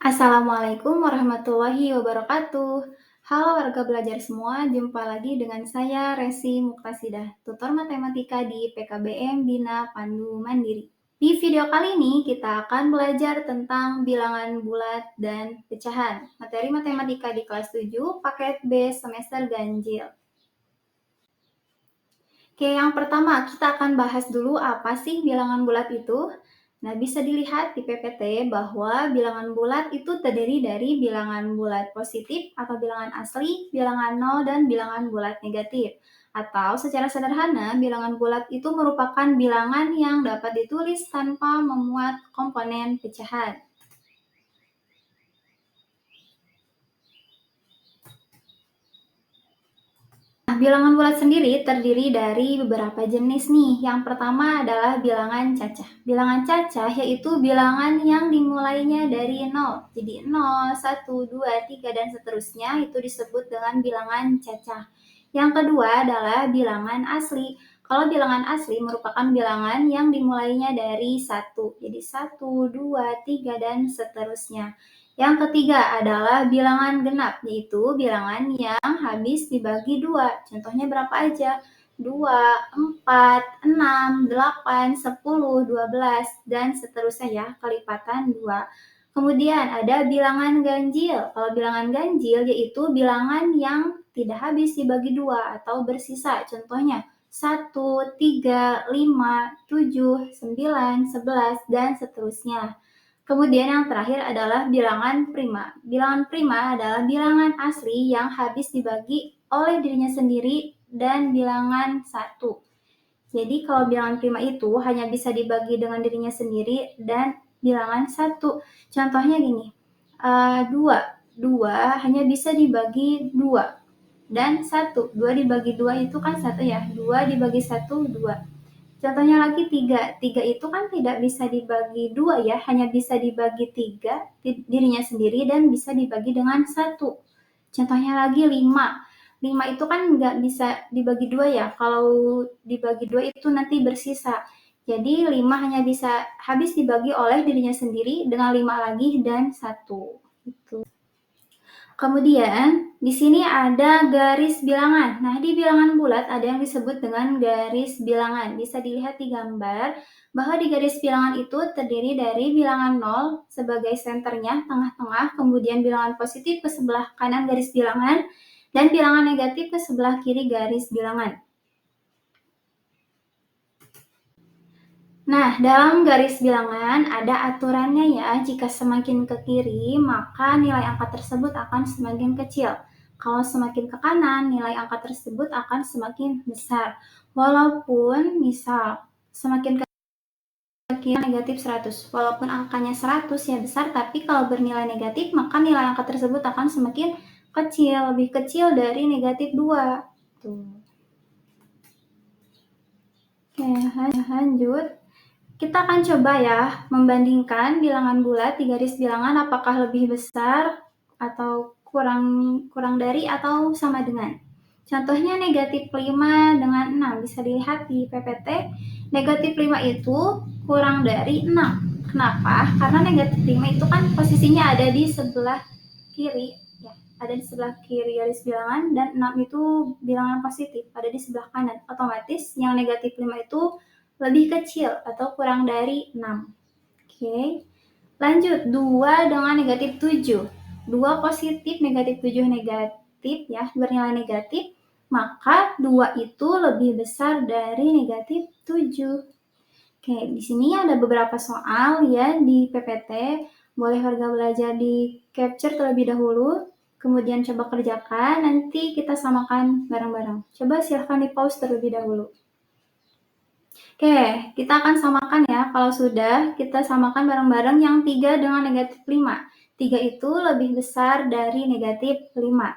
Assalamualaikum warahmatullahi wabarakatuh. Halo warga belajar semua, jumpa lagi dengan saya Resi Muktasidah, tutor matematika di PKBM Bina Pandu Mandiri. Di video kali ini kita akan belajar tentang bilangan bulat dan pecahan. Materi matematika di kelas 7, paket B semester ganjil. Oke, yang pertama kita akan bahas dulu apa sih bilangan bulat itu. Nah, bisa dilihat di PPT bahwa bilangan bulat itu terdiri dari bilangan bulat positif atau bilangan asli, bilangan nol, dan bilangan bulat negatif. Atau secara sederhana, bilangan bulat itu merupakan bilangan yang dapat ditulis tanpa memuat komponen pecahan. Bilangan bulat sendiri terdiri dari beberapa jenis nih. Yang pertama adalah bilangan cacah. Bilangan cacah yaitu bilangan yang dimulainya dari 0. Jadi 0, 1, 2, 3, dan seterusnya itu disebut dengan bilangan cacah. Yang kedua adalah bilangan asli. Kalau bilangan asli merupakan bilangan yang dimulainya dari 1. Jadi 1, 2, 3, dan seterusnya. Yang ketiga adalah bilangan genap, yaitu bilangan yang habis dibagi 2. Contohnya berapa aja? 2, 4, 6, 8, 10, 12, dan seterusnya ya, kelipatan 2. Kemudian ada bilangan ganjil. Kalau bilangan ganjil yaitu bilangan yang tidak habis dibagi 2 atau bersisa. Contohnya 1, 3, 5, 7, 9, 11, dan seterusnya. Kemudian yang terakhir adalah bilangan prima. Bilangan prima adalah bilangan asli yang habis dibagi oleh dirinya sendiri dan bilangan 1. Jadi kalau bilangan prima itu hanya bisa dibagi dengan dirinya sendiri dan bilangan 1. Contohnya gini, 2. 2 hanya bisa dibagi 2. Dan 1. 2 dibagi 2 itu kan 1 ya. 2 dibagi 1, 2. Contohnya lagi 3. 3 itu kan tidak bisa dibagi 2 ya, hanya bisa dibagi 3 dirinya sendiri dan bisa dibagi dengan 1. Contohnya lagi 5. 5 itu kan nggak bisa dibagi 2 ya, kalau dibagi 2 itu nanti bersisa. Jadi 5 hanya bisa habis dibagi oleh dirinya sendiri dengan 5 lagi dan 1. Gitu. Kemudian, di sini ada garis bilangan. Nah, di bilangan bulat ada yang disebut dengan garis bilangan. Bisa dilihat di gambar bahwa di garis bilangan itu terdiri dari bilangan 0 sebagai senternya, tengah-tengah, kemudian bilangan positif ke sebelah kanan garis bilangan, dan bilangan negatif ke sebelah kiri garis bilangan. Nah, dalam garis bilangan ada aturannya ya, jika semakin ke kiri, maka nilai angka tersebut akan semakin kecil. Kalau semakin ke kanan, nilai angka tersebut akan semakin besar. Walaupun misal semakin ke kiri negatif 100, walaupun angkanya 100 ya besar, tapi kalau bernilai negatif, maka nilai angka tersebut akan semakin kecil, lebih kecil dari negatif 2. Tuh. Oke, lanjut. Kita akan coba ya membandingkan bilangan bulat di garis bilangan apakah lebih besar atau kurang dari atau sama dengan. Contohnya negatif 5 dengan 6. Bisa dilihat di PPT. Negatif 5 itu kurang dari 6. Kenapa? Karena negatif 5 itu kan posisinya ada di sebelah kiri. Ya, ada di sebelah kiri garis bilangan dan 6 itu bilangan positif, ada di sebelah kanan. Otomatis yang negatif 5 itu lebih kecil atau kurang dari 6. Oke. Lanjut, 2 dengan negatif 7. 2 positif, negatif 7 negatif ya, bernilai negatif, maka 2 itu lebih besar dari negatif 7. Oke, di sini ada beberapa soal ya di PPT. Boleh warga belajar di capture terlebih dahulu, kemudian coba kerjakan, nanti kita samakan bareng-bareng. Coba silahkan di pause terlebih dahulu. Oke, kita akan samakan ya. Kalau sudah, kita samakan bareng-bareng yang 3 dengan negatif 5. 3 itu lebih besar dari negatif 5.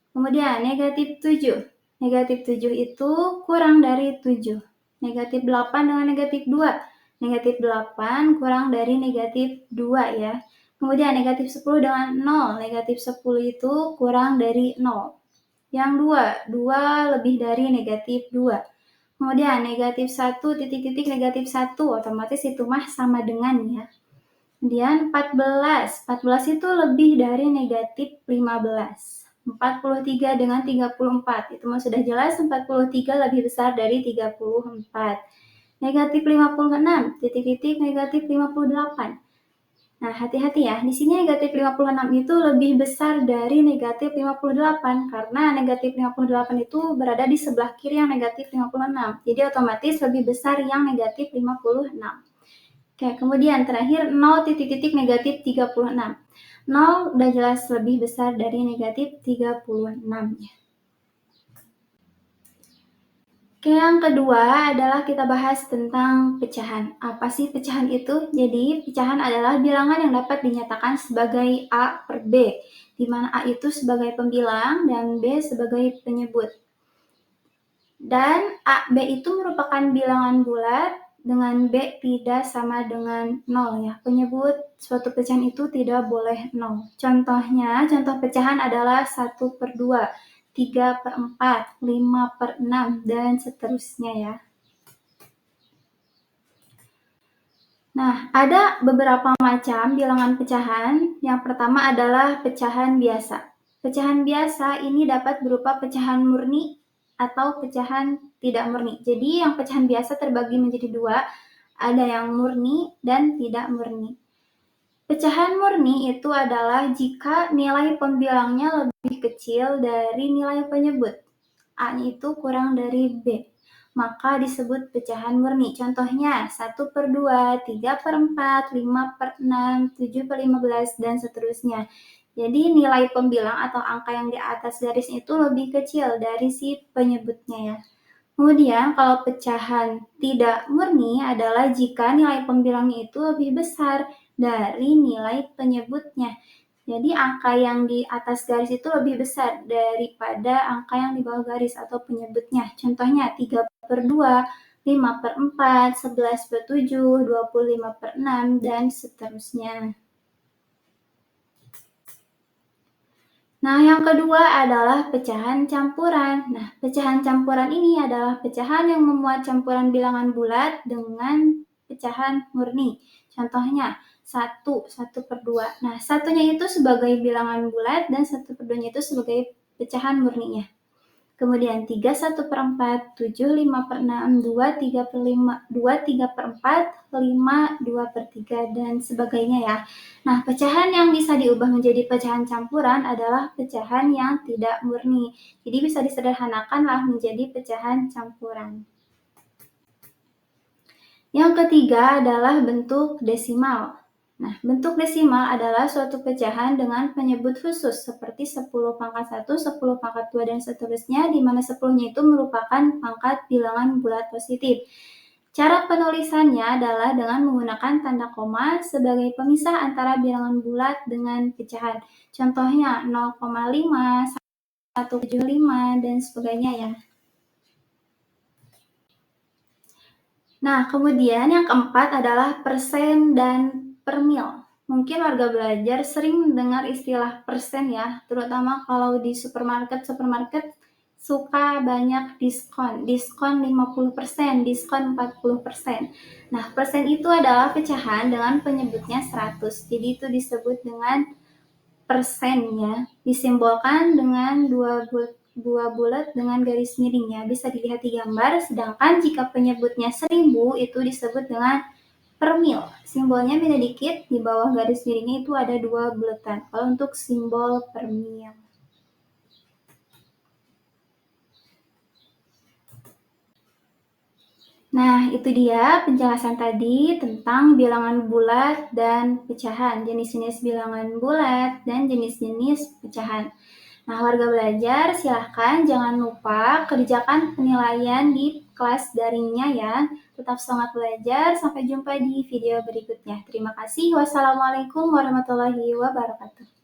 Kemudian negatif 7. Negatif 7 itu kurang dari 7. Negatif 8 dengan negatif 2. Negatif 8 kurang dari negatif 2 ya. Kemudian negatif 10 dengan 0. Negatif 10 itu kurang dari 0. Yang 2 lebih dari negatif 2. Kemudian negatif 1 titik-titik negatif 1, otomatis itu mah sama dengan ya. Kemudian 14. 14 itu lebih dari negatif 15. 43 dengan 34. Itu mah sudah jelas 43 lebih besar dari 34. Negatif 56, titik-titik negatif 58. Nah, hati-hati ya. Di sini negatif 56 itu lebih besar dari negatif 58 karena negatif 58 itu berada di sebelah kiri yang negatif 56. Jadi otomatis lebih besar yang negatif 56. Oke, kemudian terakhir 0 titik-titik negatif 36. 0 udah jelas lebih besar dari negatif 36 ya. Oke, yang kedua adalah kita bahas tentang pecahan. Apa sih pecahan itu? Jadi, pecahan adalah bilangan yang dapat dinyatakan sebagai A per B, di mana A itu sebagai pembilang dan B sebagai penyebut. Dan A, B itu merupakan bilangan bulat dengan B tidak sama dengan 0 ya. Penyebut suatu pecahan itu tidak boleh 0. Contohnya, contoh pecahan adalah 1 per 2, 3 per 4, 5 per 6, dan seterusnya ya. Nah, ada beberapa macam bilangan pecahan. Yang pertama adalah pecahan biasa. Pecahan biasa ini dapat berupa pecahan murni atau pecahan tidak murni. Jadi yang pecahan biasa terbagi menjadi dua, ada yang murni dan tidak murni. Pecahan murni itu adalah jika nilai pembilangnya lebih kecil dari nilai penyebut. A itu kurang dari B, maka disebut pecahan murni. Contohnya 1 per 2, 3 per 4, 5 per 6, 7 per 15, dan seterusnya. Jadi nilai pembilang atau angka yang di atas garis itu lebih kecil dari si penyebutnya ya. Kemudian kalau pecahan tidak murni adalah jika nilai pembilangnya itu lebih besar dari nilai penyebutnya. Jadi angka yang di atas garis itu lebih besar daripada angka yang di bawah garis atau penyebutnya. Contohnya 3 per 2, 5 per 4, 11 per 7, 25 per 6, dan seterusnya. Nah, yang kedua adalah pecahan campuran. Nah, pecahan campuran ini adalah pecahan yang memuat campuran bilangan bulat dengan pecahan murni. Contohnya, 1 per 2. Nah, satunya itu sebagai bilangan bulat dan 1 per 2-nya itu sebagai pecahan murninya. Kemudian 3, 1 per 4, 7, 5 per 6, 2, 3 per 5, 2, 3 per 4, 5, 2 per 3, dan sebagainya ya. Nah, pecahan yang bisa diubah menjadi pecahan campuran adalah pecahan yang tidak murni. Jadi bisa disederhanakanlah menjadi pecahan campuran. Yang ketiga adalah bentuk desimal. Nah, bentuk desimal adalah suatu pecahan dengan penyebut khusus seperti 10 pangkat 1, 10 pangkat 2, dan seterusnya, di mana 10-nya itu merupakan pangkat bilangan bulat positif. Cara penulisannya adalah dengan menggunakan tanda koma sebagai pemisah antara bilangan bulat dengan pecahan. Contohnya 0,5, 175, dan sebagainya ya. Nah, kemudian yang keempat adalah persen dan per mil. Mungkin warga belajar sering mendengar istilah persen ya, terutama kalau di supermarket suka banyak diskon 50%, diskon 40%. Nah, persen itu adalah pecahan dengan penyebutnya 100. Jadi itu disebut dengan persen ya. Disimbolkan dengan dua bulat dengan garis miring ya. Bisa dilihat di gambar, sedangkan jika penyebutnya 1000 itu disebut dengan per mil. Simbolnya beda dikit, di bawah garis miringnya itu ada 2 bulatan. Kalau untuk simbol per mil. Nah, itu dia penjelasan tadi tentang bilangan bulat dan pecahan, jenis-jenis bilangan bulat dan jenis-jenis pecahan. Nah, warga belajar silahkan jangan lupa kerjakan penilaian di kelas daringnya ya. Tetap semangat belajar, sampai jumpa di video berikutnya. Terima kasih. Wassalamualaikum warahmatullahi wabarakatuh.